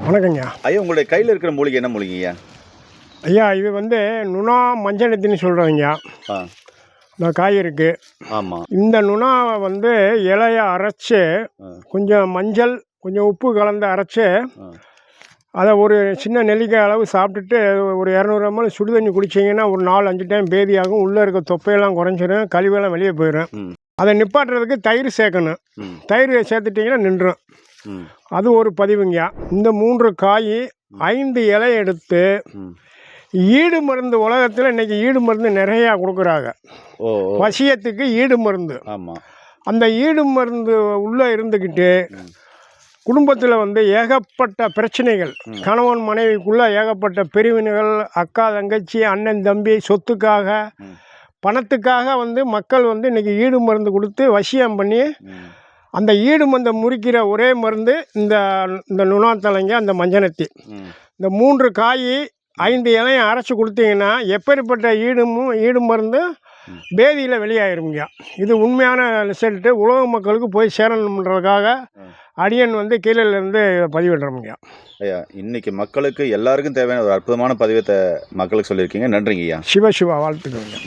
வணக்கங்க ஐயா. உங்களுடைய கையில் இருக்கிற மூலிகை என்ன மூலிகையா? ஐயா, இது நுணா மஞ்சனத்தின்னு சொல்கிறோங்க. ஆ, இந்த காய் இருக்குது. ஆமாம். இந்த நுணாவை இலையை அரைச்சி கொஞ்சம் மஞ்சள் கொஞ்சம் உப்பு கலந்து அரைச்சி அதை ஒரு சின்ன நெல்லிக்காய் அளவு சாப்பிட்டுட்டு ஒரு 200 ml சுடு தண்ணி குடிச்சிங்கன்னா ஒரு 4-5 டைம் பேதியாகும். உள்ளே இருக்க தொப்பையெல்லாம் குறைஞ்சிரும், கழிவெல்லாம் வெளியே போயிடும். அதை நிப்பாட்டுறதுக்கு தயிர் சேர்க்கணும். தயிர் சேர்த்துட்டிங்கன்னா நின்றும். அது ஒரு பதிவுங்க. இந்த 3 காய் 5 இலை எடுத்து ஈடு மருந்து, உலகத்தில் இன்றைக்கி ஈடு மருந்து நிறையா கொடுக்குறாங்க. வசியத்துக்கு ஈடு மருந்து. ஆமாம். அந்த ஈடு மருந்து உள்ளே இருந்துக்கிட்டு குடும்பத்தில் ஏகப்பட்ட பிரச்சனைகள், கணவன் மனைவிக்குள்ளே ஏகப்பட்ட பிரிவினைகள், அக்கா தங்கச்சி அண்ணன் தம்பி, சொத்துக்காக பணத்துக்காக மக்கள் இன்றைக்கி ஈடு மருந்து கொடுத்து வசியம் பண்ணி அந்த ஈடு மருந்தை முறிக்கிற ஒரே மருந்து இந்த நுணாத்தலைங்க, அந்த மஞ்சனத்தி. இந்த 3 காய் 5 இலையும் அரைச்சி கொடுத்தீங்கன்னா எப்பேற்பட்ட ஈடு மருந்து பேதியில் வெளியாயிருங்க. இது உண்மையான ரிசல்ட்டு. உலக மக்களுக்கு போய் சேரணுன்றதுக்காக அடியன் கீழேருந்து பதிவிடுறோம்ங்க. ஐயா, இன்றைக்கி மக்களுக்கு எல்லாருக்கும் தேவையான ஒரு அற்புதமான பதிவத்தை மக்களுக்கு சொல்லியிருக்கீங்க. நன்றிங்க ஐயா. சிவ வாழ்த்துக்கள்ங்க.